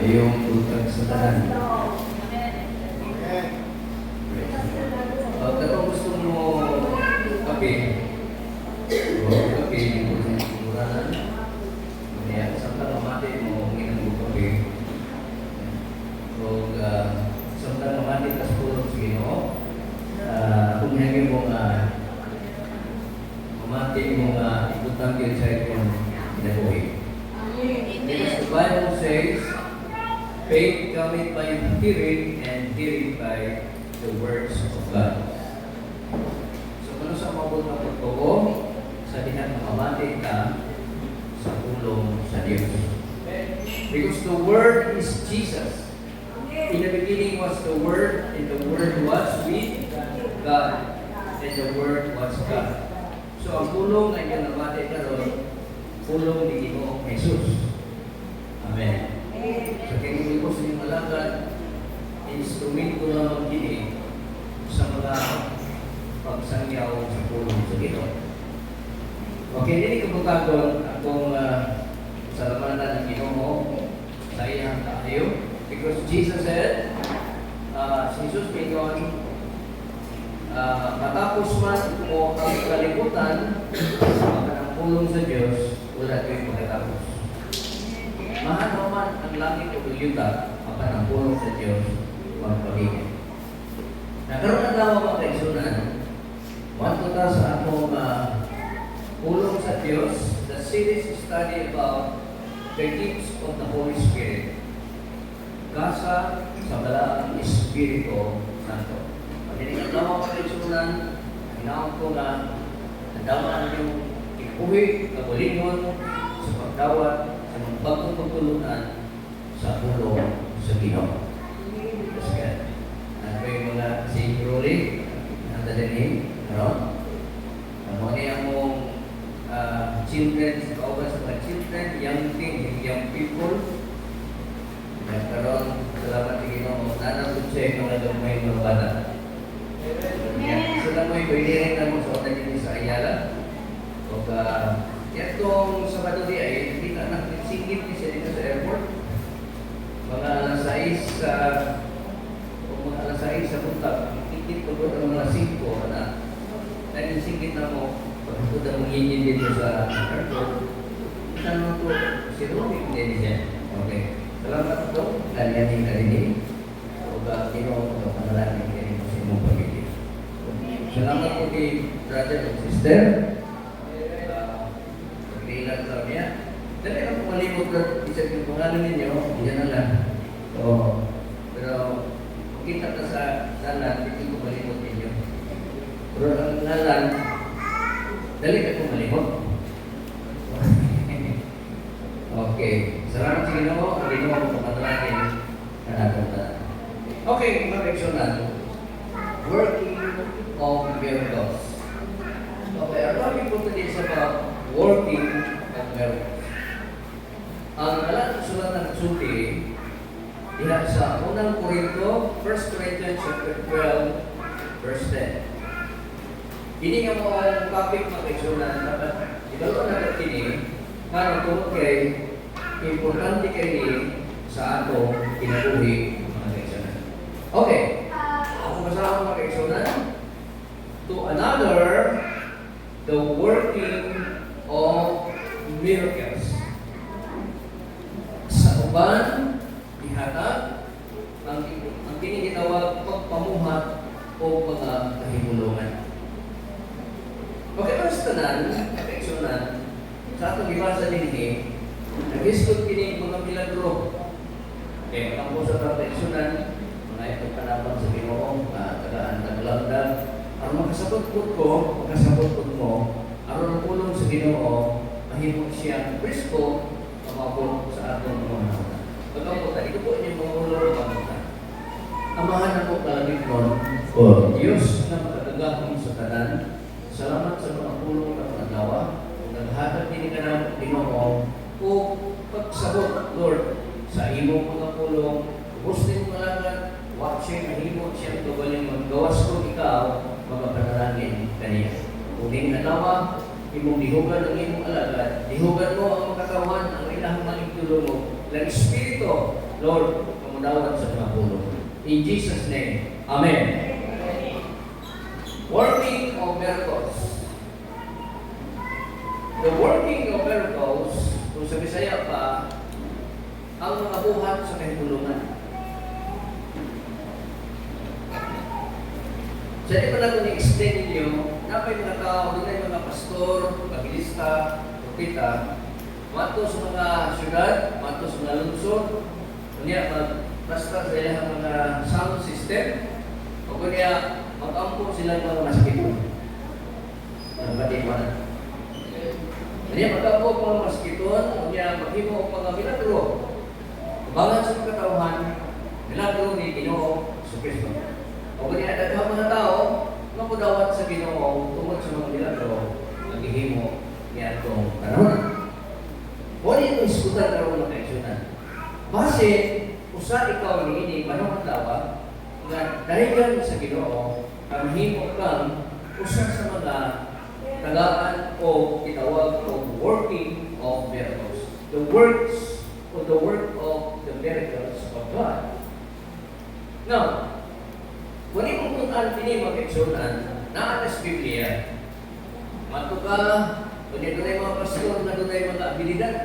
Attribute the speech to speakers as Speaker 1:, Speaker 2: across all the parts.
Speaker 1: Ayong utang sa tanan. Kung gusto mo kape, kape, murahan. Kaya samtang mamati mo, minang mo kape. Kung samtang mamati kas pulong sa Ginoo, kung hindi mo mamati mo ibutang yun sa itong kinabuhi. Because the Bible says, faith cometh by hearing, and hearing by the words of God. So, kung sa mabot na pagtuko, sa dihan na mamati ka sa tulong sa Diyos. Because the Word is Jesus. In the beginning was the Word, and the Word was with God, and the Word was God. So, ang tulong na yung namati ka ron, tulong ni Ginoong Jesus. Amen. So, kaya ko sa inyong alagad, instrumento na magdini sa mga pagsangyaw sa tulong sa Ginoo. Okay, hindi ko bukagod akong salamanan ng Ginoo sa iyang tayo. Because Jesus said, Jesus Pingon, matapos man mo ang kalimutan ang pulong sa Diyos, wala kayo makatapos. Mahal man ang langit o yuta, ang pulong sa Diyos, magpahigit. Nagkaroon na daw mga kaisunan, wanto ta sa atong pulong sa Diyos, the series study about the gifts of the Holy Spirit. Kasa sa balaang Espiritu Santo. Pagdating ang mga kaisunan, hinahon ko na nadamaan yung kinabuhi, kabulingon, sa pagdawat, sa mga bagong pagtulunan sa pulong sa Ginoo. Kasi ano yung mga si Rolly, nandalinin, ano? Ano niya mong children, sa kauban sa mga children, young people. Nagkaroon, salamat sa Ginoo, nanapod siya yung mga gamay mga bata. Sila mo yung pwede na mo sa otan din sa Ayala. O yan itong Sabado di ay hindi na nagsingit niya siya dito sa airport. Mga alas 6 sa buntag, ikit ko doon ang mga 5 na nagsingit na mo pagkakot ang ngingin dito sa airport. Saan mo ito? Si Ruby, hindi niya. Okay. Salamat po. Kalianin ka rin. O Ginoo ko panalangin kayo sa inyong pagiging. Salamat po kay brother and sister. Pagkailan sa niya. Dali ako malimot na isang yung pangalan ninyo, yan na lang. Pero kung kita ka sa nalan, hindi ko malimot ninyo. Pero ang nalan, dali ako malimot. Okay. Salamat sa Ginoo, ang Ginoo ang papatalangin na natin. Okay, mga reaksyonan. Working of miracles. Okay, our topic for today is about working of miracles. Ang alam sulat ng suti, diha sa unang Korinto, 1 Corinthians chapter 12, verse 10. Ini nga mo ang topic mga reaksyonan, dapat ibalo na natin para tungkol kay importante kayo sa ato kinabuhi mga kaigsunan. Okay. Ako kasama mga kaigsunan. To another, the working of miracles. Sa uban, ihatag ang kinigitawag pagpamuhat o mga kahimulungan. Okay, mas tanan, kaigsunan, sa atong ibasa din nag-iskot kini mga milagro. Okay, ang po sa proteksyonan, mga itong kanabang sa Ginoo, tagaan taglagdag. Ang makasabot ko mo, aron pulong sa Ginoo, mahimo siyang presko, kamabot sa atong mga nauna. Pagkakuta, ito po inyong mga ulo kamuta. Amahan na po kalagit nun, o Diyos na makatagahon sa tanan, salamat sa mga pulong na pangalawa, kung naghatag din ka ng Ginoo, o pagsabot, Lord, sa imong mga pulong, gusto mo malagad, watching, mahimo siyang tubaling maggawas ko ikaw, mga panalangin kaniya. Kung din nalawa, imong dihugan ang imong alagad, dihugan mo ang makatawan, ang ilang maligtulo mo, ng Espiritu, Lord, kamudawat sa mga pulo. In Jesus' name, Amen. Working of miracles. The working of miracles, kung sa Bisaya pa, ang mga buhat sa kahitulungan. Sa di pa na kung i-explain ninyo, napay mga tao, doon ay mga pastor, pagilista, propeta, mato sa mga syudad, mato sa mga lungsod, kunya basta sa ilang mga sound system, o kunya mag-ampun silang mga maskito. Ang batipan. Kunya mag-ampun mga maskiton, kunya maghimo ang mga milagro. Kabangan sa mga katauhan, milagro ni Ginoo sa Kristo. O kunya daghang mga tao, mapudawat sa Ginoo tungod sa mga milagro, naghihimo niya itong panahon. Wala itong iskutan karoon ng kaisyonan. Base, usa ikaw ni ini panahon dawa nga dahigan sa Ginoo ang mahimo kang usa sa mga tagaan o itawag o working of miracles. The works or the work of the miracles of God. Now, kung imong tunan kini mag-kaisyonan, naa sa Biblia, matuka, kung ito na mga pastor na doon ay mga abilidad.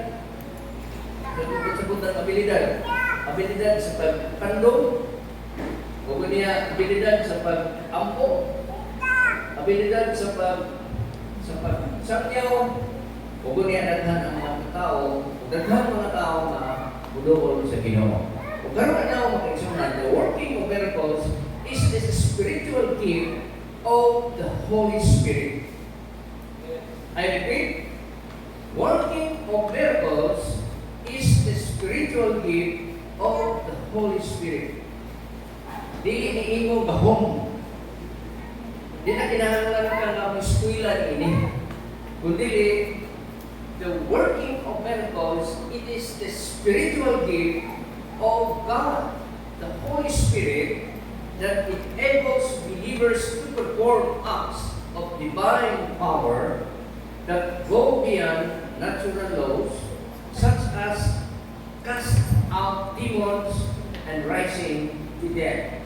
Speaker 1: Sabot ng abilidad. Abilidad sa pagkandong, o niya abilidad sa pag-ampo, abilidad sa pagsangyaw, o niya daghan ang mga tao, o daghan mga tao na budool sa Ginoo. O karon na ako mag-examine, the working of miracles is the spiritual gift of the Holy Spirit. I repeat, working of miracles is the spiritual gift of the Holy Spirit. Dili ni imo gahom. Di na kinahanglan ka nga eskwela ini. Kundi the working of miracles, it is the spiritual gift of God, the Holy Spirit, that it enables believers to perform acts of divine power that go beyond natural laws, such as cast out demons and rising the dead.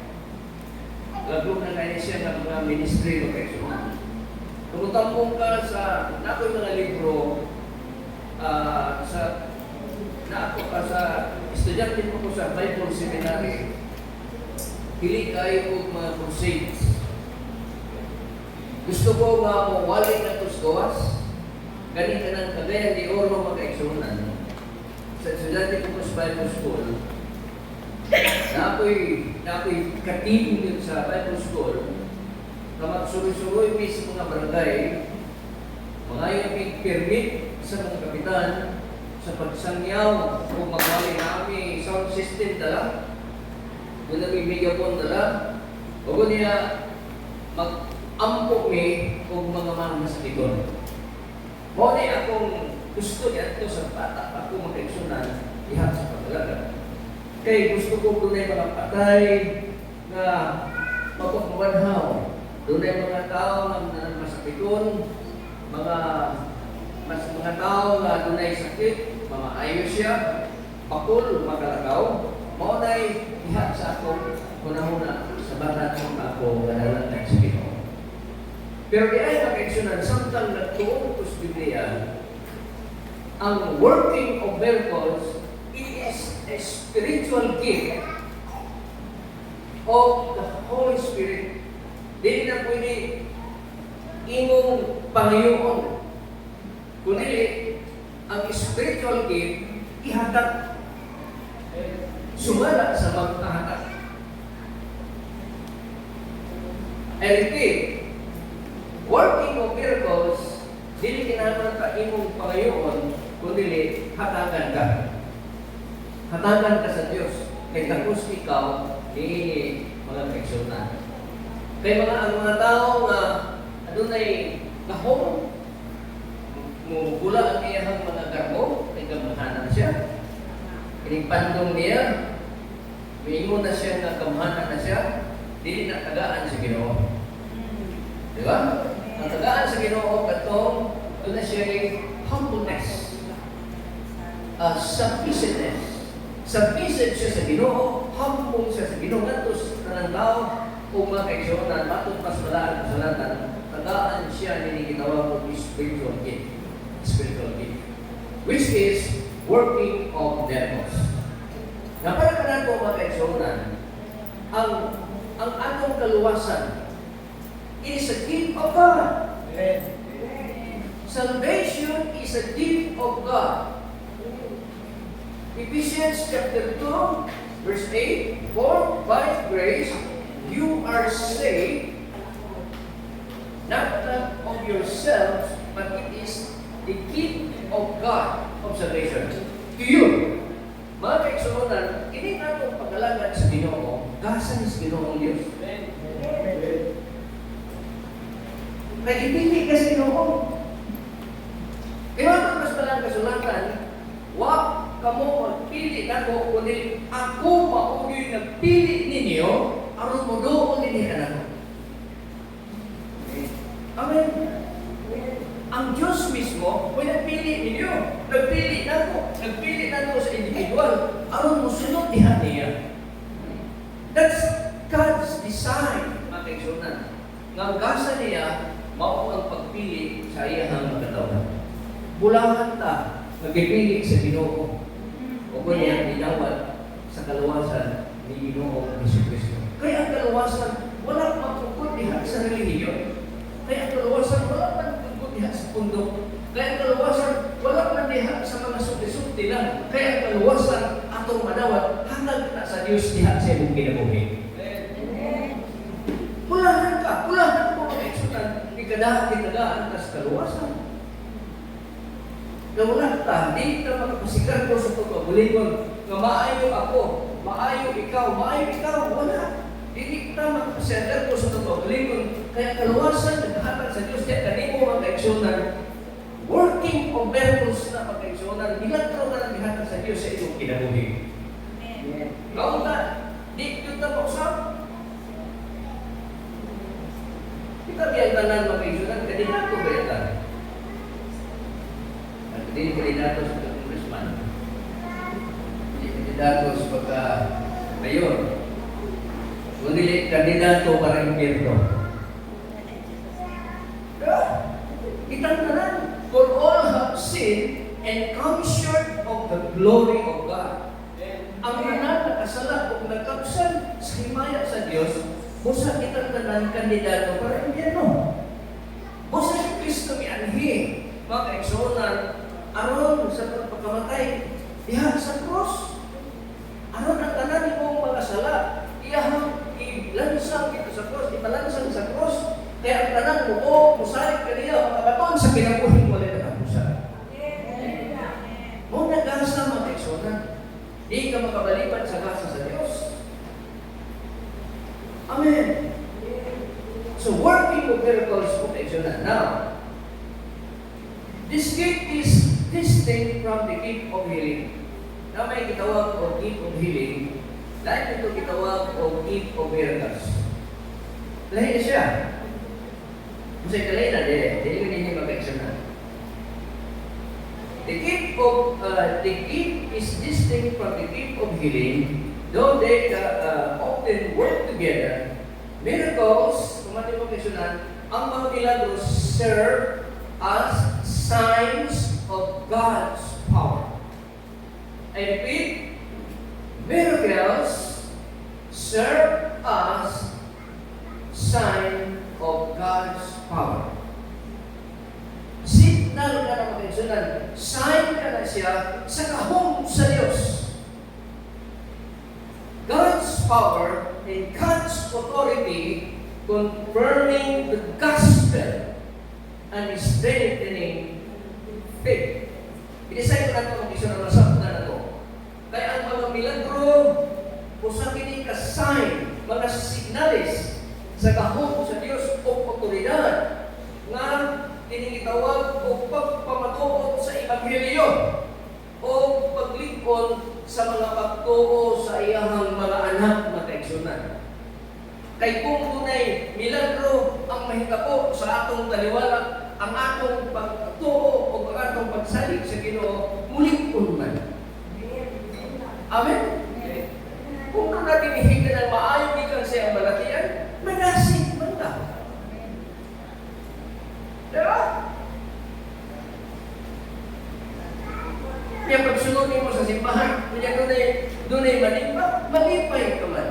Speaker 1: Lagom na kaya siya ng mga ministry of excellence. Kung tampong ka sa nako'y mga libro, naako ka sa estudyante mo ko sa Bible Seminary, pili kayo og mga crusades. Gusto ko nga mo wali na tos gawas, ganit ka ng kagayan di oro mag-eksunan. Sa estudyante ko sa Bible School, na ako'y katim din sa Bible School, na magsuroy-suroy mi sa mga barangay, mga yung permit sa mga kapitan, sa pagsangyaw, kung magwali namin sound system dala, kung namin megaphone dala, o kung niya mag-ampo mi kung mga mga masakiton. Muna akong gusto niya ito sa bata, ako mag-eksunan, ihat sa pagdalaga. Kaya gusto ko doon ay mga patay na mapagmabanhaw. Doon ay mga tao na masakiton, mga tao na doon ay sakit, mga ayos siya, pakul, magalagaw. Muna ay ihat sa ako, una-una sa bata ng ako, ganalan na sa Ginoo. Pero di ay mag-eksunan, samtang nagtuong ko sa Biblia, ang working of miracles, it is a spiritual gift of the Holy Spirit. Dili na pwede imong pangayoon. Kundi ang spiritual gift, ihatag sumala sa magkahatag. I repeat, working of miracles, dili kinahanglan ka imong pangayoon, kundi hatagan ka. Hatagan ka sa Diyos. Kay tapos ikaw, di mga eksunan. Kay ang mga tao na adunay kahong, mugula ang iyang mga garbo, kay gamahanan siya. Pinipandong niya, Mingon na siya nga kamhanan na siya, dili na tagaan sa Ginoo. Di ba? Ang tagaan sa Ginoo katong doon na siya humbleness, submissiveness, Submissive siya sa Ginoo, humble siya sa Ginoo, ngadto sa tanang tao, o mga kaigsuonan, matod pas balaan sa salatan, tagaan siya ni gitawag og spiritual gift. Spiritual gift. Which is working of miracles. Na para kanako mga kaigsuonan, ang atong kaluwasan, it is a gift of God. Salvation is a gift of God. Ephesians chapter 2, verse 8, for by grace you are saved, not that of yourselves, but it is the gift of God of salvation to you. Mga kaigsuonan, ini atong pag-alagad sa Ginoo, gasan sa Ginoong Diyos. Kaya ipili ka sa Ginoo. Kaya mas palang kasulatan, wag kamo magpili nako, kundi ako maugyo'y nagpili ninyo, aron mo doon ninyo ka nako. Amen. Ang Diyos mismo, kung nagpili ninyo, nagpili nako sa individual, aron mo sunod diha niya. That's God's design, mga kaigsuonan. Nga gasa niya, mao ang pagpili sa iyang magkataon. Bulahan ta, nagpili sa Ginoo. O kung niya dinawat sa kaluwasan ni Ginoo Jesucristo. Kaya ang kaluwasan, wala matungkol diha sa relihiyon. Kaya ang kaluwasan, wala matungkol diha sa pundo. Kaya ang kaluwasan, wala man diha sa mga sukti-sukti lang. Kaya ang kaluwasan, atong madawat, hanggang na sa Diyos diha sa iyong kinabuhi. Pulahan mo mga eksutan, ikadaan ka sa kaluwasan. Nawala ta, di ka makapasigar ko sa pagkabulingon nga maayo ako, maayo ikaw, wala. Di ka makapasigar ko sa pagkabulingon. Kaya kaluwasan, naghahatag sa Diyos, kaya kanimo mga kaigsuonan, working of miracles na mga kaigsuonan, milagro na lang ihatag sa Diyos sa iyong kinabuhi. Kaon na, di yun na mausap. Kita biyang tanan mga kaigsuonan, kanina ko bayatan. Hindi kandidato sa congressman. Hindi kandidato sa pagka-mayor. Kundi kandidato para impyerno. Itang tanan, for all have sinned and come short of the glory of God. Ang tanan nakasala o nagkapsan sa himaya sa Diyos, busa itang tanan kandidato para impyerno. Busa si Kristo mianhi, mga kaigsuonan, aron sa pagpakamatay, diha sa cross. Aron ang tanan mong mga sala, iyahang ilansang ito sa cross, ipalansang sa cross. Kaya ang tanan mo, musalit ka niya, makabaton sa kinabuhin mo ulit ang pusa. Mong nagasa mga kaigsuonan, di ka makabalipan sa gasa sa Diyos. Amen. So working of miracles of kaigsuonan. Now, this gift is distinct from the gift of healing. Na may gitawag o gift of healing, dahil ito gitawag o gift of miracles. Lahi na siya. Masay kalay na, dili ko ninyo mag-examine. The gift is distinct from the gift of healing, though they often work together. Miracles, kung mati mag-examine, ang mga milagros serve as signs of God's power. I repeat, miracles serve as sign of God's power. Signal ka na mga sign ka na siya sa kahong sa Diyos. God's power and God's authority confirming the gospel and strengthening faith. Inisay ko na ito kung isa na nasap na ito. Kaya ang mga milagro, usa kini ka sign, mga signalis sa kahong sa Diyos o otoridad nga tinitawag o pagpamatuod sa Ebanghelyo o paglingkod sa mga pagtuo sa iyahang mga anak na kaigsunan. Kay kung tunay milagro ang mahitabo sa atong taliwala, ang atong pagtuo o ang atong pagsalig sa Ginoo, muling man. Amen. na pinihigda ng maayo gikan sa iyang malakian, manasig man ta. Diba? Kaya pagsunod mo sa simbahan, kaya dunay malipay ka man.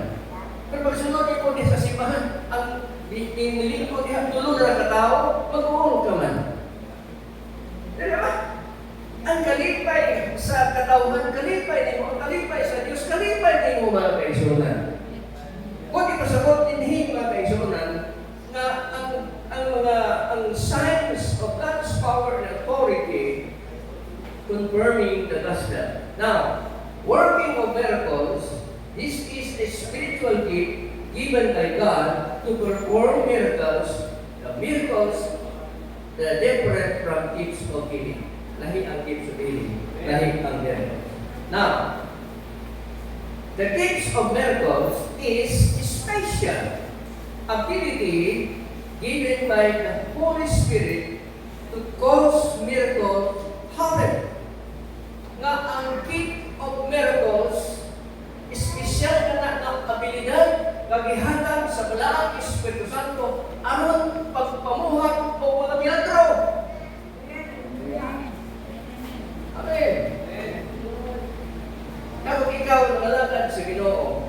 Speaker 1: Pero pagsunod mo sa simbahan, ang nilingkod niya, tulog na katao, mag-uong ka man. Diba? Ang kalipay sa katauhan, kalipay ni mo, ang kalipay sa Diyos, kalipay ni mo mga kaisunan. Kung ipasabot din mga kaisunan, na ang signs of God's power and authority confirming the gospel. Now, working of miracles, this is a spiritual gift given by God to perform miracles, the miracles that different from gifts of healing. Lahi ang gifts of healing. Lahi ang miracles. Now, the gifts of miracles is special ability given by the Holy Spirit to cause miracles happen. Nga ang gift of miracles, espesyal na ng abilidad kagihatag sa balaang Espiritu Santo aron pagpamuhat o mga milagro. Amen. Kung ikaw nangalagad sa Ginoo,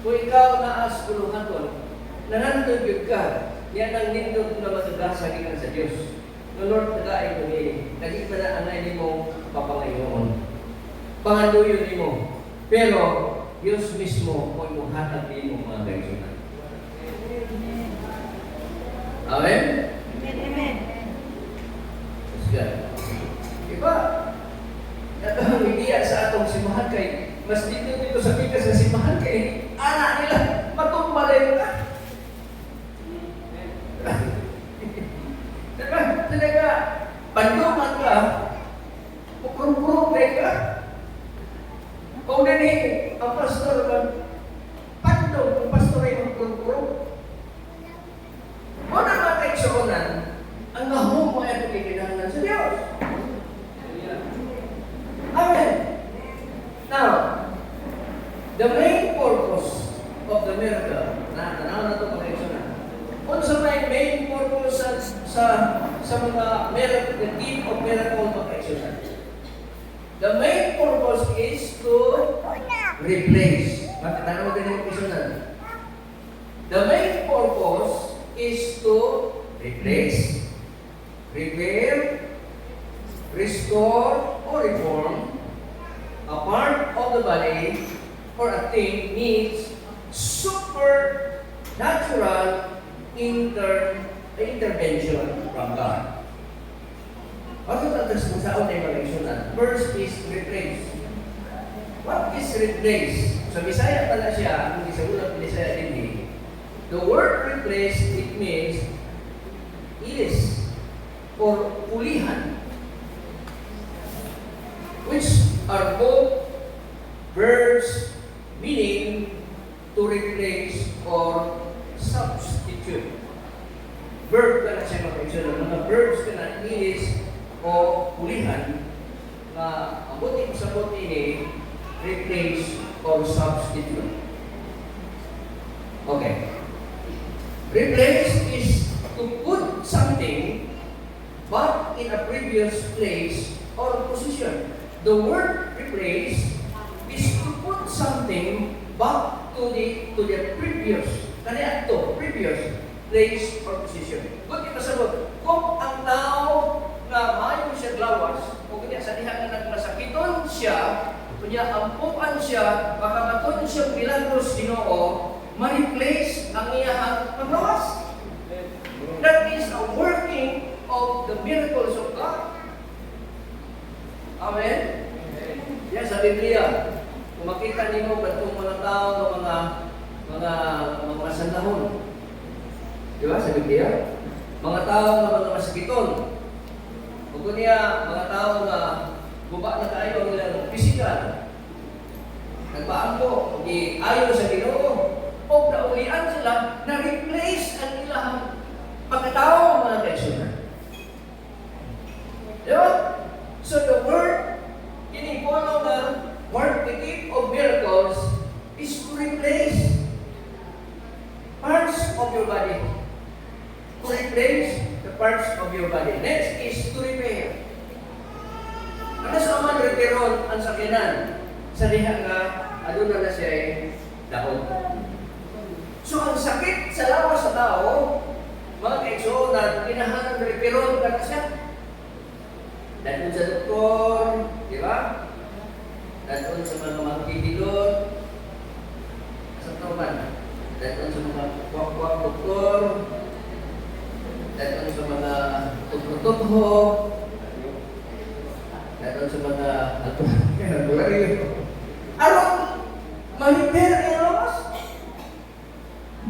Speaker 1: kung ikaw naas kuluhaton, nanandog yun ka, yan ang nindog na matagasa gikan sa Diyos. No Lord, nagaay ko ni, naging pa na anay ni mo papangayon. Panganduyo ni mo. Pero, Diyos mismo kung imuhatag ni mo mga kaisunan. Amen?
Speaker 2: Amen.
Speaker 1: That's good. Diba? Natahang higiya sa atong simbahan kay, mas dito sa pikas sa simbahan kay, anak nila, matumbalay ka. Diba? Talaga, panduman ka, pukurong-kurong ka. Kung din ang pastor ka, pandong ang pastor ay magkurong-kurong. Muna mga kaigsuunan, ang nahong mo ay pagkikinahanglan sa Diyos. Amen. Now, the main purpose of the miracle, tanaw na ito mga kaigsuunan, kung sa main purpose sa mga miracle, the gift of miracle mga kaigsuunan, the main purpose is to replace. Matanaw din yung kaigsuunan. The main purpose is to replace, repair, restore, or reform a part of the body or a thing needs supernatural intervention from God. What is the sa unay mga first is replace. What is replace? Sa Bisaya pala siya, hindi sa ulang Bisaya din. The word replace, it means is or pulihan, which are both verbs meaning to replace or substitute. Verb ka na siya mga mga verbs ka na is o pulihan na ang buti sa buti ni replace or substitute. Okay. Replace is to put something back in a previous place or position. The word replace is to put something back to the previous place or position. Kung ipasabot, kung ang tao na mayo siya glawas, o kanya sa diha na nagmasakiton siya, kunya ampuan siya, makamaton siya milagros Ginoo, ma-replace ang iyang paglawas. That is a working of the miracles of God. Amen? Yan sa Biblia. Kung makita niyo batong mga tao ng mga sandahon. Di ba sa Biblia? Mga tao na mga masakiton. Kung niya, mga tao na guba na tayo nilang physical. Nagpaangko, di ayon sa Ginoo. O naulian sila na replace ang ilang pagkatao mga kaisunan. Diba? So the word, inipuno na word, the gift of miracles is to replace of your body. To replace the parts of your body. Next is to repair. Ano sa man reparon ang sakyanan? Sa diha nga, aduna na siya ay daot. So ang sakit sa lawas sa tao, mga kaigsuonan, kinahanglan reparon ka na siya. Dadun sa doktor, di ba? Dadun sa mga magkikilot, sa tauman. Dadun sa mga kwak-kwak doktor, dadun sa mga tugho-tugho, dadun sa mga albularyo. Aron, ma-repair ang lawas.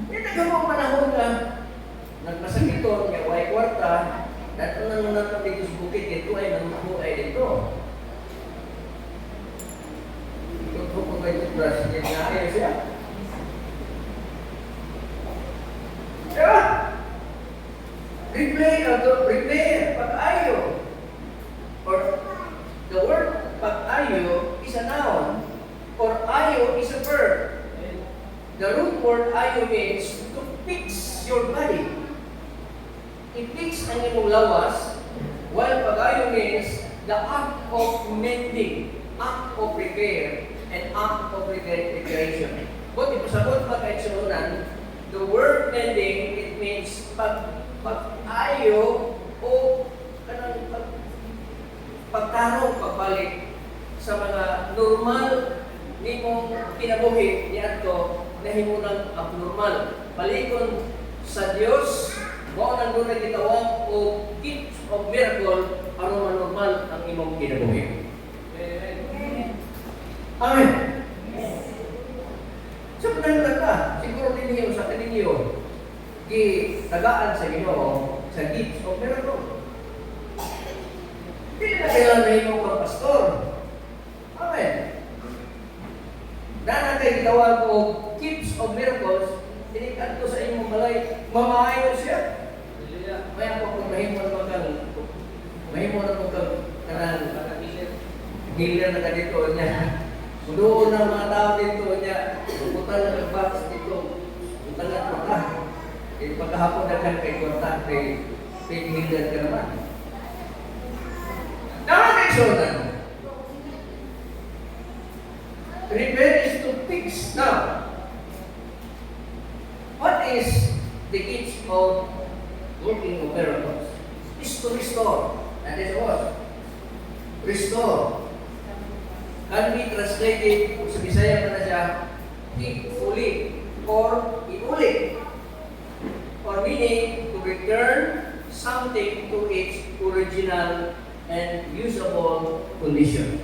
Speaker 1: Hindi ka panahon na nagmasakiton, niya, way kwarta, dadun na nung natin dito sa bukid, ito ay namubuhay dito. Ito po kung may toothbrush, niya nga siya. Diba? Repair, pag-ayo. Or the word pag-ayo is a noun, or ayo is a verb. The root word ayo means to fix your body. I-fix ang imong lawas, while pag-ayo means the act of mending, act of repair, and act of reparation. Kung ipasabot pa kahit suunan, the word mending, it means pag-ayo o kanang pagtarong pagbalik sa mga normal nimong kinabuhi niadto na himunang abnormal. Balikon sa Dios, mao nang dunay gitawag o gift of miracle aron manormal ang imong kinabuhi. Amen. So pinanggap ka, siguro din niyo sa kaninyo, tagaan sa Ginoo sa gift of miracle. Hindi na kailangan na imong mga pastor. Amen. Dana kay gitawag o gifts of miracles, tinikanto sa imong balay, mamaayo siya. Maya po kung mahimo na magkag healer na ka dito niya. Doon ang mga tao dito niya, butal na nag-box dito, butal na kwarta. Pagkahapon na kan kay kwarta, kay healer ka naman. Nakakaisonan. Repair is to fix. Now, what is the gift of working of miracles? Is to restore. That is what? Restore. Can be translated sa Bisaya pa na siya, fully or iuli. Or meaning to return something to its original and usable condition.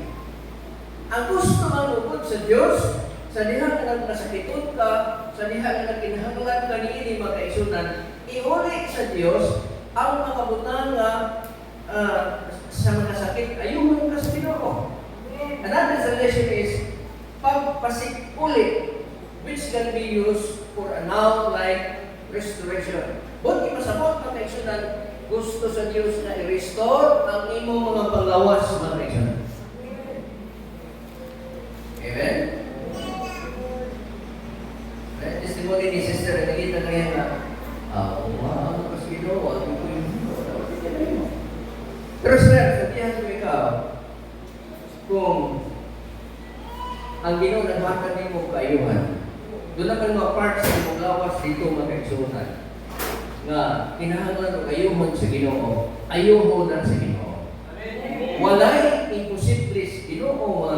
Speaker 1: Ang gusto malugod sa Diyos, sa diha nga nagkasakiton ka, sa diha nga nagkinahanglan ka niini magkaisunan, iuli sa Diyos ang mga butang nga sa mga sakit, ayun ka sa Ginoo. Another translation is pagpasik uli, which can be used for a noun like restoration. Buti masabot magkaisunan, gusto sa Diyos na i-restore ang imong mga panglawas mga kaisunan. Amen? Testimony ni Sister, nakita na yan na, ano kasi ginawa, pero sir, sabihan mo ikaw, kung ang Ginoo naghatag nimo kaayuhan, doon na mga parts ng mong lawas dito magkaigsunan nga kinahanglan og ayuhon sa Ginoo, ayuhon na sa Ginoo. Walay imposible sa Ginoo mga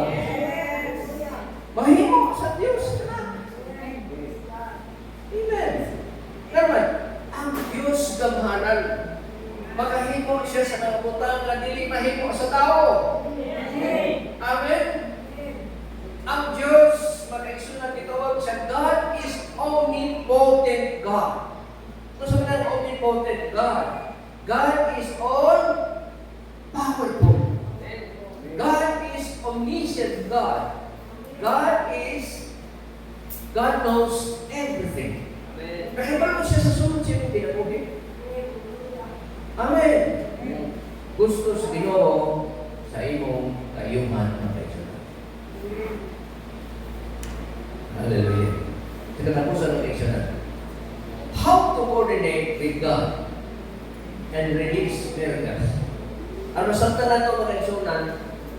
Speaker 1: mahimo sa Dios na. Amen. Naman, ang Dios gamhanan, makahimo siya sa mga butang nga dili mahimo sa tao. Amen. Ang Diyos, mag-exunan itawag siya, God is omnipotent God. Kung sabi natin omnipotent God, God is all powerful. God is omniscient God. God knows everything. Kahibalo siya sa sunod siya yung pinabuhi. Amen. Gusto sa Ginoo sa imong kayuman ng kaisunan. Hallelujah. Kita tapusan ng kaisunan. How coordinate with God and release miracles. Ang masabta na ito mga kaigsunan,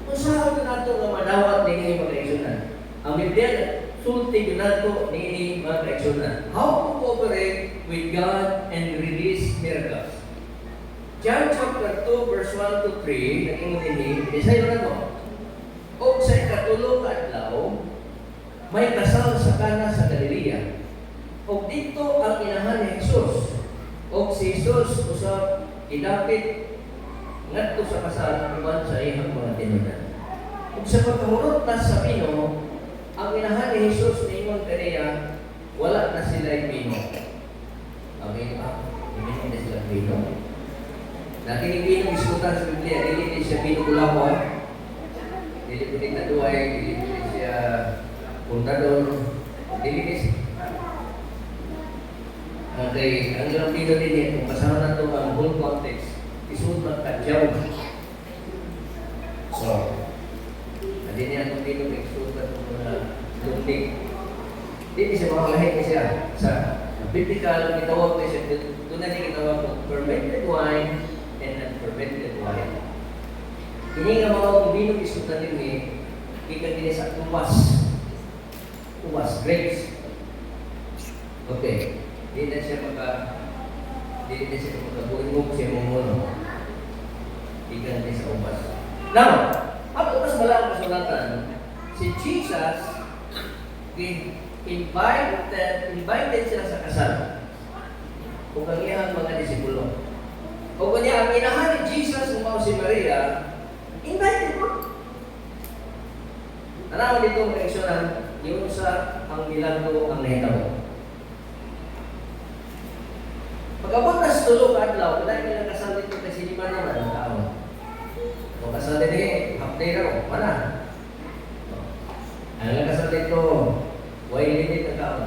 Speaker 1: kung saan na ito nga madawat nini mga kaigsunan. Ang Biblia, sulti na ito nini mga kaigsunan. How to cooperate with God and release miracles. John chapter 2 verse 1 to 3, nag-ingon ini, isayo na mo. O sa ikatulong adlaw, may kasal sa Kana sa Galilea. O dito ang inahan ni Jesus. O si Jesus usab idapit ngadto sa kasal uban sa iyang mga tinunan. Ug sa pagkamurot na sa pino, ang inahan ni Jesus niingon kaniya, wala na sila pino. Okay ba? Hindi na sila pino. Nakinig pino iskutan sa Biblia, dili siya pino kulawon. Dili po ni Taduay, dili po siya puntador, dili siya. Okay, ang ilang pino din kung kasama na ito ang whole context, isunod magkadyaw. So, hindi niya itong pino isunod at mga lumig. Hindi siya makakahit siya sa biblical, kitawag na siya, doon na niya kitawag ng fermented wine and unfermented wine. Hindi nga mga umbino isutan din ikan din sa tuwas. Tuwas, grapes. Okay. Hindi na siya magkabuhin siya mong ikan din sa uwas. Now, ang uwas wala ang kasulatan, si Jesus invited sila sa kasal. Kung ang iyang mga disipulo. Kung kanya ang inahan ni Jesus kung si Maria, invited mo. Ano dito mga kaisunan, yung sa ang milagro ang nahitabo. Pagkabot na sa tulog at law, kung dahil kasal dito kasi lima naman ang tao. Kung kasal din half day raw, wala. Ang kasal dito, way limit ang tao.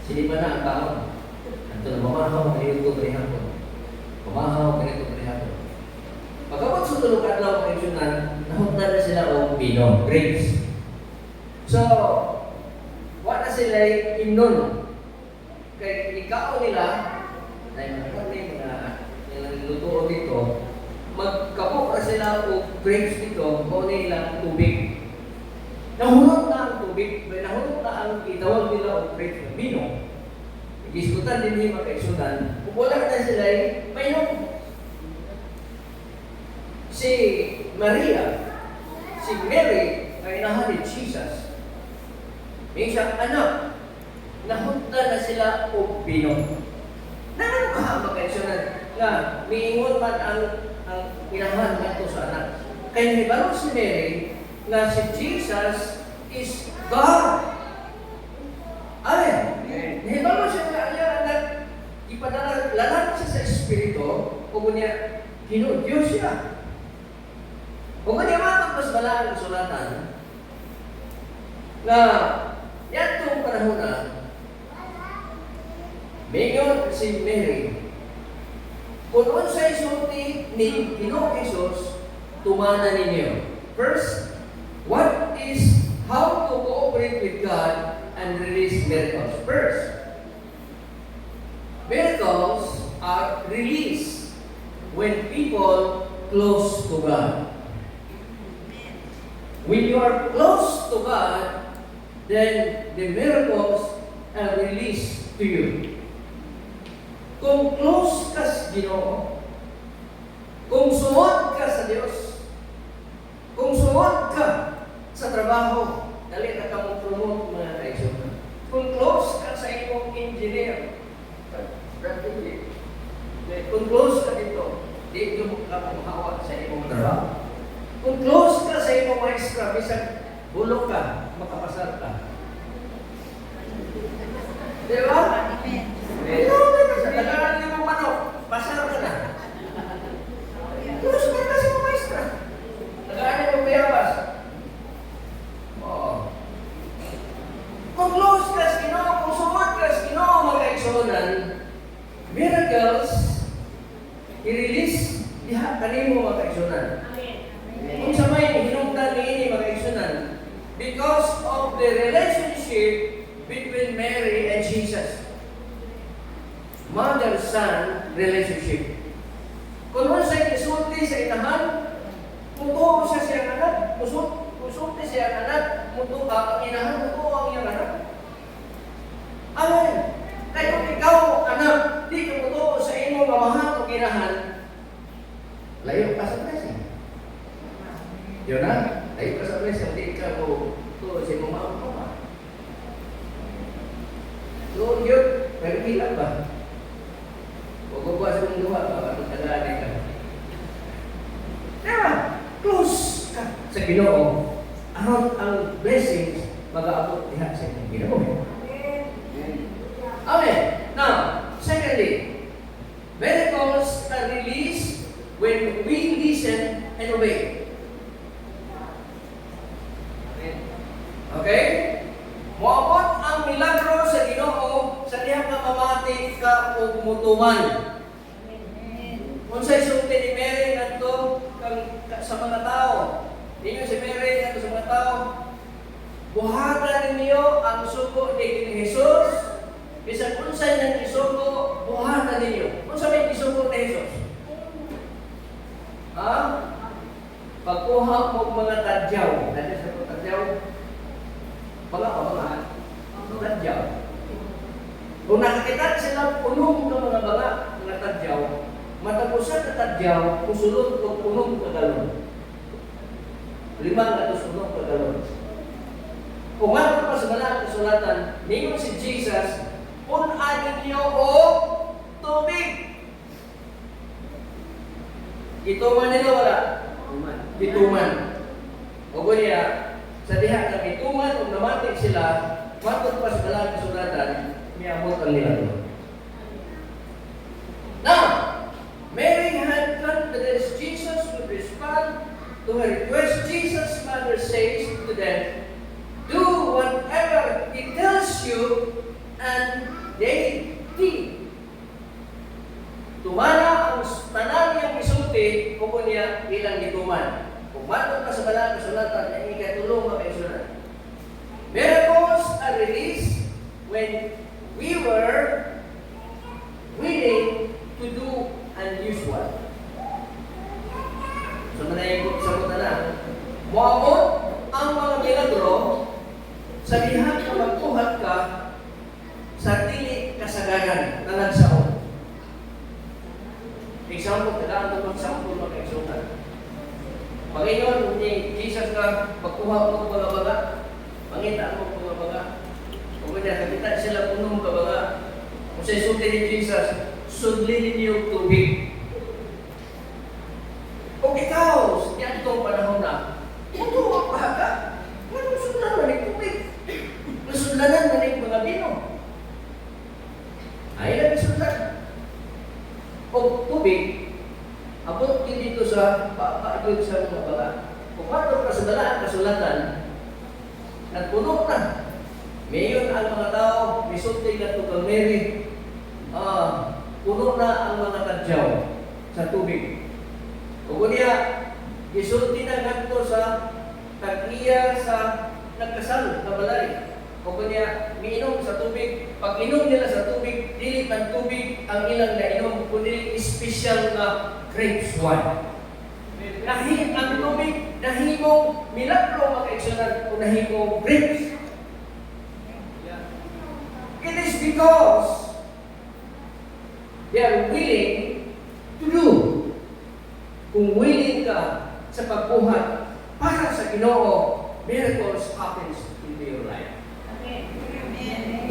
Speaker 1: Silima na ang tao. Ito na mamahaw ang ito berihapon. Mamahaw ang ito berihapon. Pagkabot sa tulog at law, nahunta na sila o pino, grapes. So, wala sila inon. Kaya ikaw nila, ay mga luto dito, magkabok na sila o grapes dito, o nila tubig. Nahulog na ang tubig, nahulog na ang itawag nila o grapes na bino. Iskutan din niya magkaisunan. Kung wala na sila, mayroon. Si Maria, si Mary, ay inahan ni Jesus. May isang anak, nahunta na sila o bino. Naano ka ang magkaisunan nga miingon man ang inahan nato sa anak. Kaya nahibalo si Mary na si Jesus is God. Amen. Nahibalo siya na anak, ipadala lahat siya sa Espiritu o kunya Diyos siya. Kung kanya matapos bala ang sulatan na yan itong panahon na mayon si Mary kung unsay sulti ni Ginoong Jesus tumana ninyo. First, what is how to cooperate with God and release miracles? First, miracles are released when people close to God. When you are close to God, then the miracles are released to you. Kung close ka sa Ginoo, kung suwad ka sa Diyos, kung suwad ka sa trabaho, dali na ka mong promote mga kaisunan. Kung close ka sa imong engineer, kung close ka dito, di mo ka mahawa sa imong trabaho. Kung close ka sa imong maestra, bisag bulok ka, makapasar ka. Di ba? Nagalan niyo mong manok, pasar ka na. Close ka na sa imong maestra. Nagalan niyo mong bayabas. Oo. Kung close ka sa Ginoo, kung sumad ka sa Ginoo, magkaigsunan, miracles, i-release diha kanimo magkaigsunan. Kung sa may hinungdan niini magkaigsunan, because of the relationship between Mary and Jesus. mother-son relationship. Kung ano sa'yo isulti sa inahan, mutuo siya siyang anak, musulti siya ang anak, mutuo ang inahan, mutuo ang iyang anak. Amen. Kaya kung ikaw, anak, di ka mutuo sa imong amahan o inahan, layo ka sa blessing. Yun na, layo ka sa blessing, di ka mo tutuo sa imong amahan. So, yun, pero hilang ba? Huwag ko ba sa mong luha, baka tagaan ka. Diba? Close ka sa Ginoo. Ang blessings, mag-aabot diha sa Ginoo. Amen. Now, secondly, miracles are released when we listen and obey. Okay? Moabot ang milagro sa Ginoo sa diha nga mamati ka og mutuman. Unsay sulti ni Mary ngadto sa mga tao? Ninyo si Mary ngadto sa mga tao. Buhatan ninyo ang sugo ni Jesus. Bisan unsay nang isugo, buhatan ninyo. Unsa may isugo ni Jesus? Ha? Pagkuha mo mga tadyaw, dali sa tadyaw. Mga tadyaw. Kung nakakita sila punong ng mga tadyaw, matapusan na tadyaw, kusulod o punong kagalon. 5 na kusulod kagalon. Kung ano pa sa mga kasulatan, ningon si Jesus, punan niyo o tubig. Ituman nila wala? Ituman. O niya, sa diha na ituman o namatik sila, matod pa sa mga kasulatan, miabot ang nila. Now, Mary had confidence Jesus would respond to her request. Jesus' mother says to them, do whatever He tells you, and they did. Tumana ang tanan niyang isulti, kung niya ilang ituman. Kung matod pa sa mga kasulatan, ay ikatulong makaisunan. Miracles are released when we were willing to do unusual. So, manayagod sa mga na. Muamot ang mga milagro sa diha na magtuhat ka sa dili kasagaran na nagsaon. Example, tagaan ito example mag-example. Panginoon, ni Jesus ka, pagkuha mo mga baga, pangita mo mga baga. Kung nakakita sila punong kabaga, kung sa isulti ni Jesus, sudlin ninyo tubig. Kung ikaw, yan itong panahon na, mutuwa pa ka, anong sudlanan ng tubig? Masudlanan na ng mga bino. Ay lang sudlan. Kung tubig, abot din dito sa paagod sa mga baga. Kung matod ka sa dalaan kasulatan, nagpuno na. Mayon ang mga tao, misulti na ito kang Mary, puno na ang mga tadyaw sa tubig. Kung niya, gisulti na ganito sa tag-iya sa nagkasal na balay. Kung niya, miinom sa tubig. Pag inom nila sa tubig, dili ng tubig ang ilang nainom, kundi special na grapes wine. Ang tubig, nahimong milagro makaiksunan kung nahimong grapes. It is because they are willing to do. Kung willing ka sa pagbuhat para sa Ginoo, miracles happens in your life.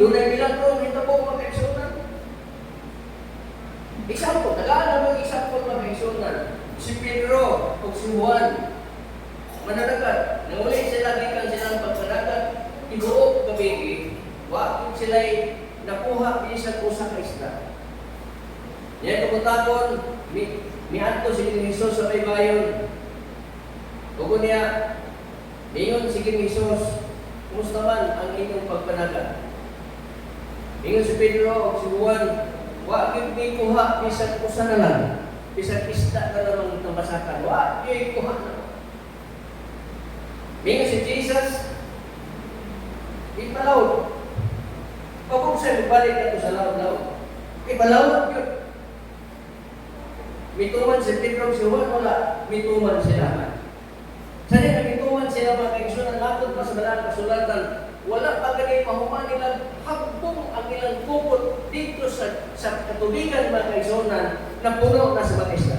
Speaker 1: Doon ay milagro, hindi po makaiksunan. Example, tagaan mo example makaiksunan. Si Pedro o si Juan, mananagat. Nanguli sila, gikan silang pagpanagat, ibuok kabigi, wakit sila'y nakuha bisan usa ka isda. Yan kumutagon, miadto si Jesus sa may bayon. Kung niya, ningon si Jesus, kumusta man ang inyong pagpanagat? Ningon si Pedro o si Juan, wakit may kuha bisan usa na lang. Bisan isda na naman itong masakan. Wakit kuha na. Ningon si Jesus, ipalaw. Kung sa'yo, balik ka ito sa laot-laot. Ibalawat yun. Mituman si Pedro, si Juan, wala. Mituman sila. Sa niya, mituman sila mga kaigsunan, lakot pa sa dalang kasulatan, wala pa ganit mahuman nilang hagpong ang ilang kupot dito sa katubigan mga kaigsunan na puno na sa Batista.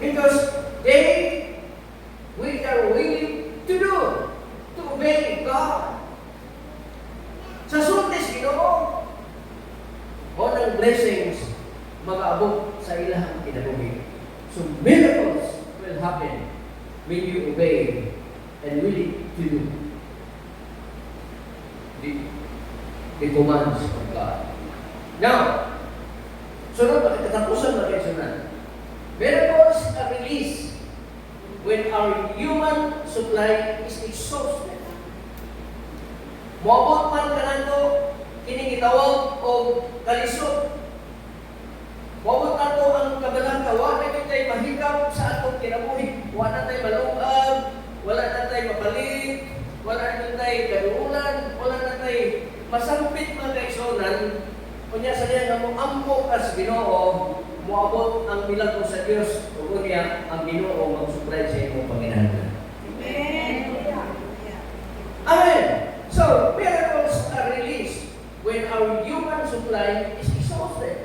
Speaker 1: Because we are willing to do, to obey God. Sa sultis, Ginoo, o ng blessings, mag-aabot sa ilang kinabuhi. So miracles will happen when you obey and willing to do the commands of God. Now, sunod na katapusan na kaisunan. Miracles are released when our human supply is exhausted. Moabot man ka nato, kining gitawag o kalisod. Moabot nato ang kabalaka, wala na tayo mahigap sa atong kinabuhi. Wala na tayo malungab, wala na tayo mapalit, wala na tayo ganuulan, wala na tayo masampit mga kaigsunan. Kunya sa diyan nga mo ampo as Ginoo, moabot ang milagro sa Dios ug unya ang Ginoo mag-supply sa imong panginahanglan. Amen. Amen. So, miracles are released when our human supply is exhausted.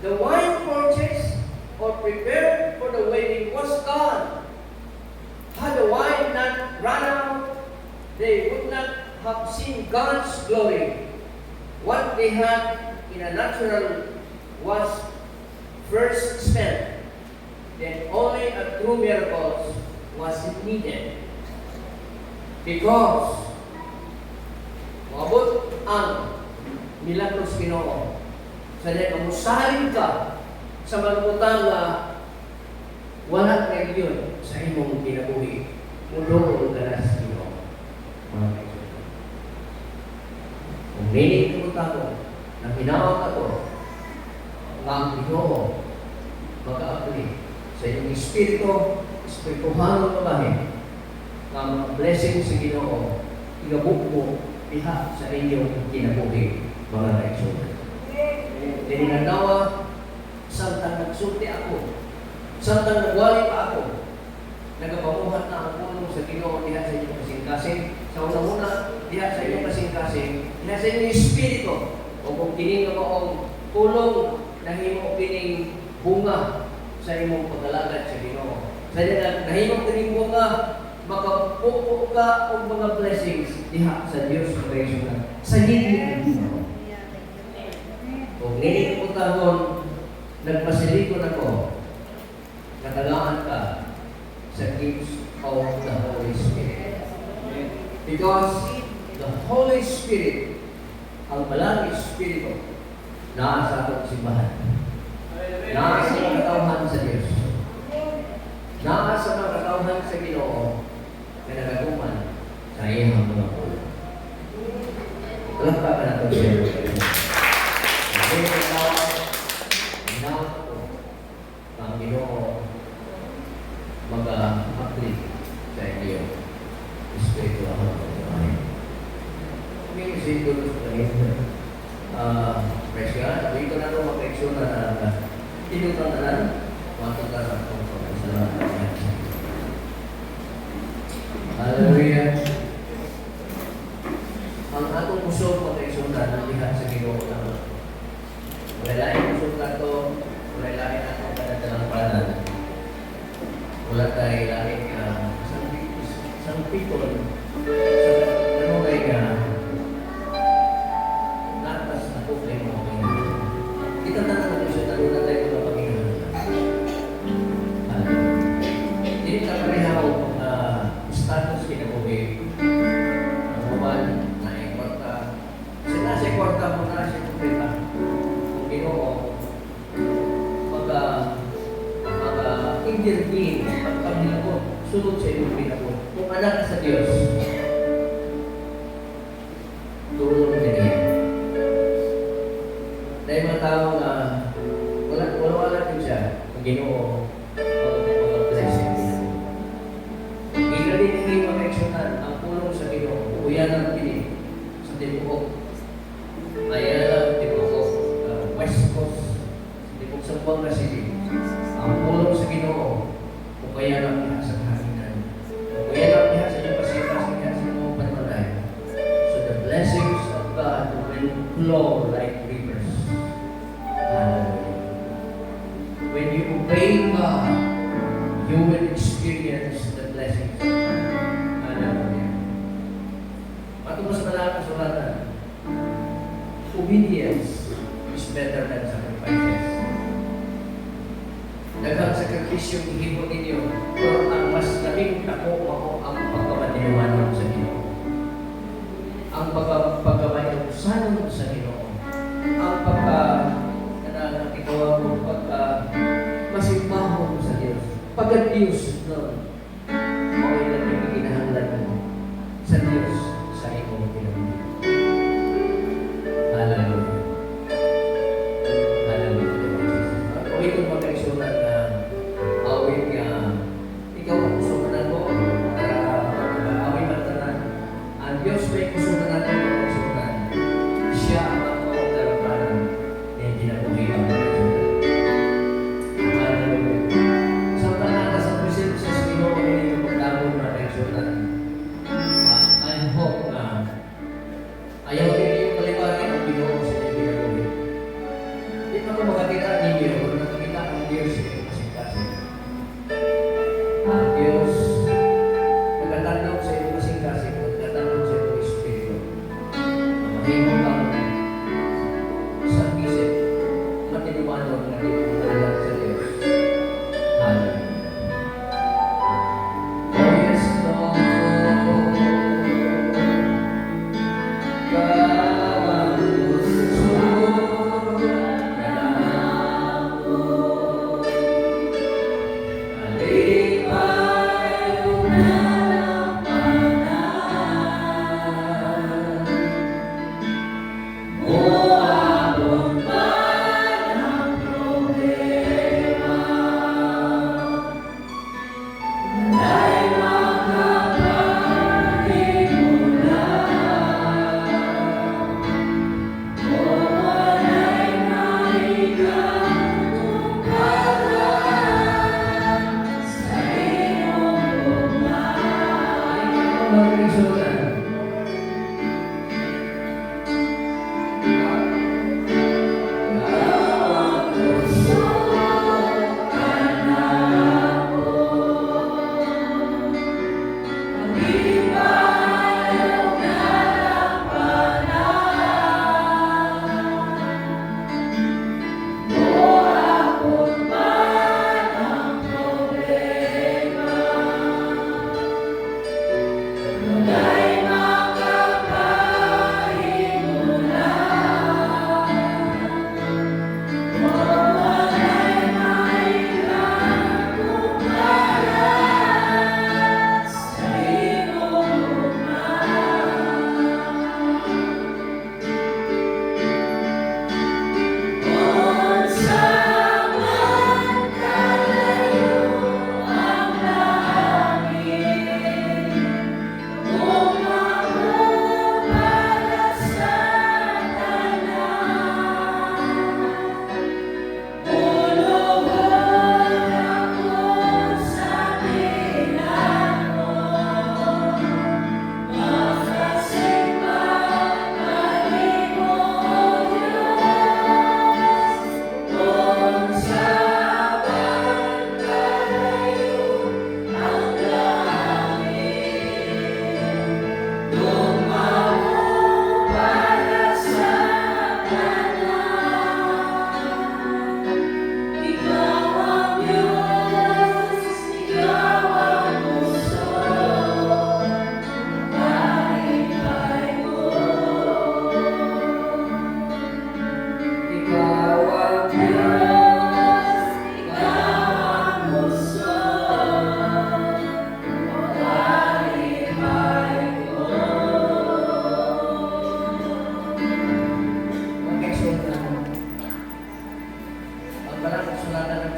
Speaker 1: The wine purchased or prepared for the wedding was gone. Had the wine not run out, they would not have seen God's glory. What they had in a natural was first spent. Then only a true miracle was needed. Because maabot ang milagros Ginoo. Sa diyan musalin ka sa malutang na wala na yun sa imong kinabuhi. Mulo ka na sa Ginoo. Kung ninig mo tayo, na pinawag ako, ang Ginoo mag-aapli sa iyong espirituhang babae, ng mga blessings sa Ginoo, igabuk mo diha sa inyong kinabuhi, mga kaigsunan. Dininanawa, samtang nagsulti ako, samtang nagwali pa ako, nagapamuhat na ang pulong sa Ginoo diha sa inyong kasing-kasing. Sa una-una, diha sa inyong kasing-kasing, diha sa inyong espiritu, o kung kining nga maong pulong na himo kining bunga sa imong pag-alagad sa Ginoo. Sa nahimong kining bunga, makapupo ka o mga blessings diha sa Diyos ng Kristo sa hindi mo. Kung nini ko tahon, nagpasilikon ako, natagaan ka sa gifts of the Holy Spirit. Because the Holy Spirit, ang malang Espiritu, naa sa atong simbahan. Naa sa mga katawhan sa Diyos. Naa sa mga katawhan sa Ginoo, na nagaguman sa iyong mga pulo. Talakpa ka na ito siya. Kasi inaw ko ang Ginoo mag-apli sa iyong Espiritu ang mga. May isipin ko sa kanina. Praise God. Dito na ito mag-aksyon na tinutang na lang. Matutar ang pagpapasalamat. Hallelujah. Ang atong puso mag-aksyonan ng lihat sa Ginoo naman. Wala puso na ito, wala lain atong kadadalang panan. Wala tayo lain some people sa kanunay nga natas na problema mo. Kita na naman siya na tayo na pag-ingalan. Hindi ka parehaw status kinabuhi. Ang uman, naikwarta. Nasa ikwarta mo na siya kumpleta. Ang Ginoo, mag-intervene, pagpamilabot, sunod sa iyong pinabot. Kung anak ka sa Diyos, tulong ka niya. Dahil mga tao na wala din siya, ang Ginoo, mag-blessing. Hindi hindi mag-aksyonan ang pulong sa Ginoo. Uyan ang tinig sa tibuok. Ayan lang tibuok. sa buwang kasi ang pulong sa Ginoo o kaya lang niya sa kahaginan. O kaya lang niya sa inyong pasipas niya sa inyong panmalay. So the blessings of God will flow like rivers. Hallelujah. When you obey God, you will experience the blessings. Hallelujah. Matungkol sa banal na suratan, obedience is better than sacrifices. Daghang sakripisyo ihimo ninyo, pero ang mas labing dako mao ang pagkamatiliwanan sa Ginoo. Ang pagkamahinusanon sa Ginoo. Ang pagka masimbahon sa Diyos. Pag-Diyos nun, mao ay labing kinahanglan mo sa Diyos sa imong kinabuhi. Hallelujah. Hallelujah. Ito magkaisunan na awit nga ikaw ang kusunan ko para awit matanan. Ang Diyos may kusunan natin magkaisunan. Siya ang mga karapanan na ginabuhi ang magkaisunan. Hallelujah. Samtala sa presensya sa Ginoo ay magdabon na magkaisunan. I hope na ayaw din yung kaliwanag ang Ginoo sa inyong ginabuhi. Hindi pa ko makakita ninyo kung nakakita ang Diyos sa inyong kasing-kasing. Ang Diyos nagtatanaw sa inyong kasing-kasing, nagtatanaw sa inyong espiritu. Mahimong kang sa isip, matiniwanon na inyong sa Diyos. Hallelujah. Oh yes, Lord.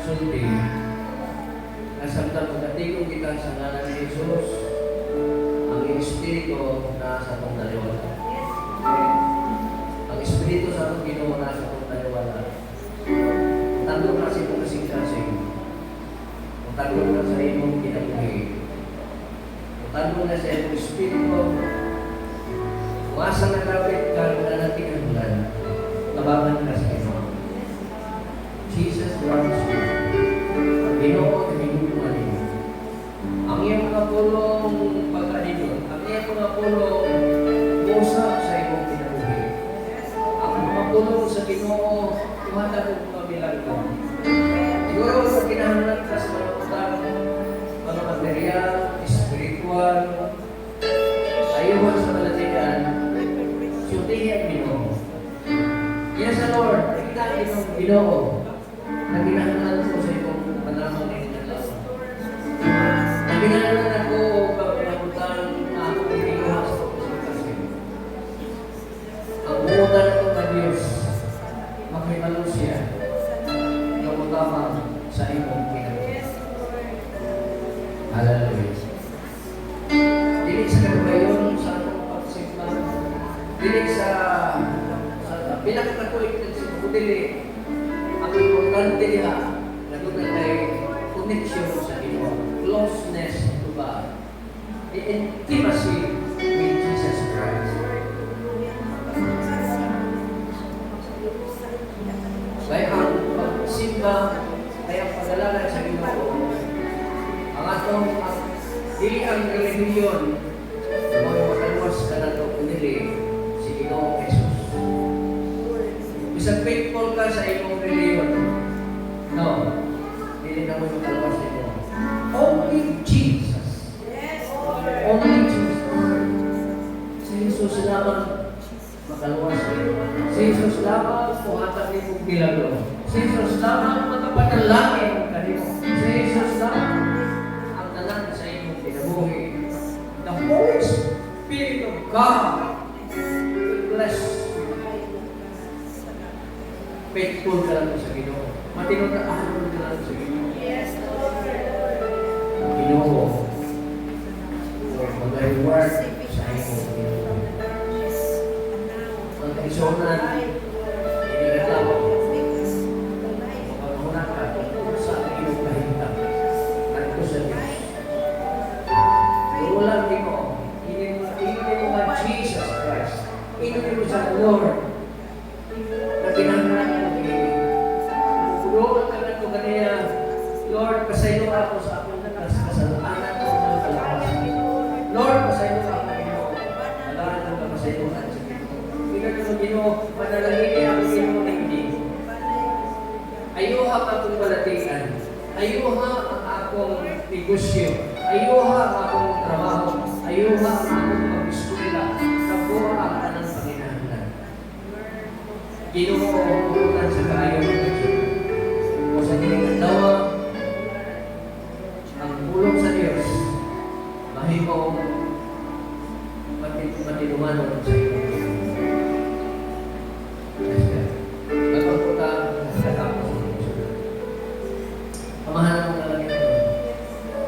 Speaker 1: sulti na samtang pagkatigong kita sa ngalan ni Jesus, ang Espiritu na sa itong taliwala. Ang Espiritu sa itong Ginoo na sa itong taliwala. Tanong Tanong na sa imong kinabuhi. Tanong na sa imong espiritu. Kung asa na kapit ka na natinaglan, tabangan ka sa Ginoo. Jesus loves you. Ang Ginoo ang hinungan niyo. Ang iyong mga pulong pagkalinod, ang iyong mga pulong usap sa imong kinabuhi. Ang mga pulong sa Ginoo, tumatag ang mga milagro. Siguro sa kinahanglan ka sa mga utang, mga material, spiritual, ayuhan sa malatigan, sutihin ang Ginoo. Yes, Lord, nakita ang iyong Ginoo na kinahanglan ko sa iyong panamang ngayon. Ang kinahanglan ako pag pinabutan na ako iniluha sa pagkasin. Ang buutan ako ng Diyos, makibalo siya na utamang sa iyong kinabuhi. Hallelujah. Dili sa kalubayon sa atong pagsimba, dili sa pinakatakulik ng simbo, dili ang importante niya na doon ay connection sa Ginoo, closeness to God, intimacy with Jesus Christ. Kaya ang pagsimba, kaya ang pag-alala sa Ginoo, ang atong dili ang relihiyon, magpapalwas ka na ito, kundi si Ginoo Jesus. Isang faithful ka sa imong relihiyon, no, dili na mo magpalwas sa Ginoo. Only Jesus. Only Jesus. Si Jesus lamang makalwas kayo. Si Jesus lamang puhatag imong milagro. Si Jesus lamang makapanalangin kanimo. Si Jesus lamang ang tanan sa imong kinabuhi. The Holy Spirit of God will bless you. Faithful ka lang sa Ginoo. Matinong na ahon ka lang sa Ginoo.
Speaker 2: Yes, Lord.
Speaker 1: Ginoo. Mag-reward sa imong Ginoo. Ang kaisonan, hindi ka tawag. Pagmuna ka sa iyong kahintang. At ito sa Diyos. Iulang din mo. Hindi mo ba Jesus Christ? Hindi mo sa Lord. Na pinangalan mo din. Puruan ka na ito kanina. Lord, pasayo ako sa akong kasalanan ko sa kalawasan. Lord, pasayo ako sa Ginoo. Alahan ko ka pasayuhan sa Ginoo. Ginoo mo Ginoo, panalangin ako Ginoo na hindi. Ayuha ang akong balatian. Ayuha ang akong negosyo. Ayuha ang akong trabaho. Ayuha ang akong pag-eskwela. Kabuha ang kanang Panginoon. Ginoo mo purutan sa kaayo ng Diyos. O sa ginagdawa, ang pulong sa Diyos, mahimo matinumanon sa iyo. Magpapunta sa tapos. Pamahalan mo na lang ito.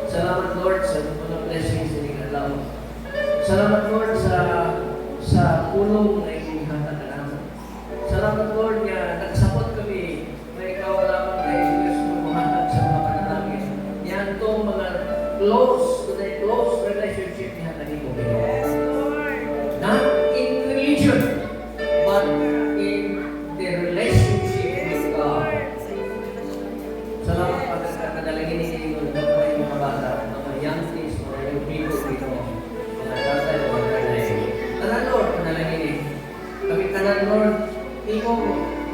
Speaker 1: Salamat Lord sa mga blessings na ginalaw. Salamat Lord sa pulong na inihatag na namin. Salamat Lord nga nagsapot kami na ikaw lamang na Diyos mumuhatag sa mga panalangin. Yan itong mga close relationship ni hatagin mo. Not in religion, but in the relationship with God. Salamat Father sa kadalagin ni Lord ng mga bata, mga youngsters, mga young people dito, mga tatay, mga nanay. Tanan Lord, panalangin ni. Kami tanan Lord, ikaw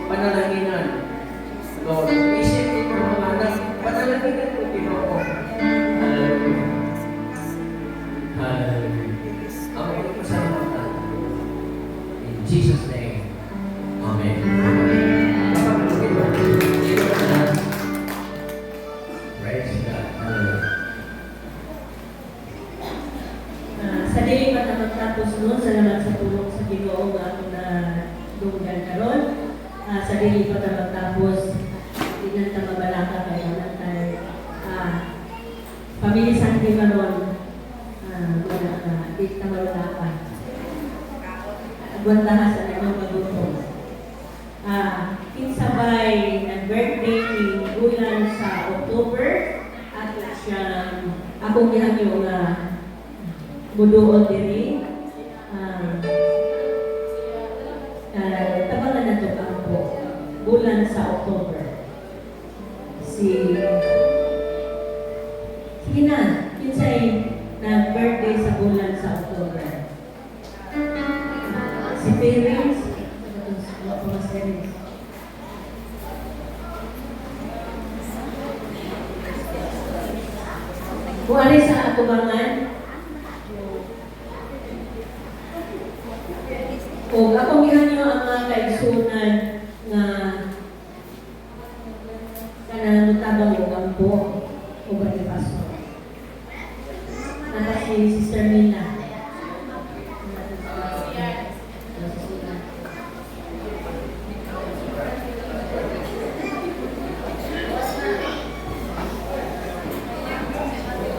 Speaker 1: panalaginan. Lord, isip ito mga anak, panalaginan ko Ginoo. Hallelujah. Hallelujah. Ako ko pasalamatan. In Jesus' name. Amen. Praise God. Hallelujah.
Speaker 2: Sa dili pa na magtapos no, salamat sa tulong sa Ginoo nga ako na dunggan karon. Sa dili pa na magtapos, di na ta mabalaka kay natay Pamilya Santi karon. Wala ka, di ta mabalaka. Agwantaha sa inyong magutom. Kinsabay ng birthday ni Bulan sa October at tabangan na ito ang po, bulan sa October. Sige na, kinsay nag-birthday sa bulan sa October. Si Perez, kung ano sa atubangan, o akong gihanyo ang mga kaigsunan nga kanang mutabang o gampo o balipaso. Naka si Sister Mina.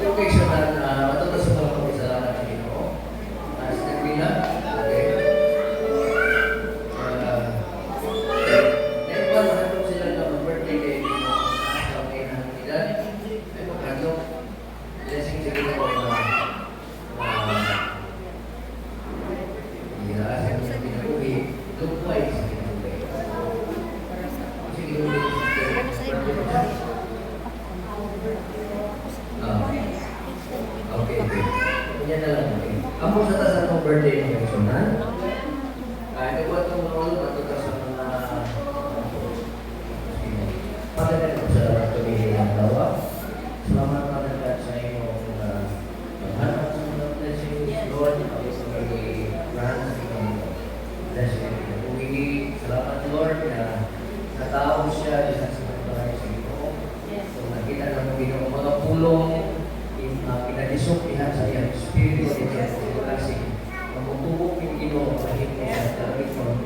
Speaker 1: Location na matutos sa mga pag-isalamat sa Ginoo. Sister Mina, okay. Never mahatong sila na mag-birthday kay Ginoo sa okay na edad. Ay magkano. Blessing sa Ginoo na sa kinabuhi, lumpay sa kinabuhi. Kasi Ginoo okay. Yan na lang. Okay. Ako sa tasan ng birthday ng personal. Nagbuhat ng mga ulo matuto sa mga pagdating ko sa tumili ng dawa. Salamat mga sa inyo paghanap sa mga blessings, Lord. Ako sa mga plans ng blessing. Salamat, Lord, na natao siya sa mga bahay sa Ginoo. So nakita naman Ginoo mga pulong pinag-isok diha sa iyang espiritu di siya kasi mamutubok yung Ginoo kahit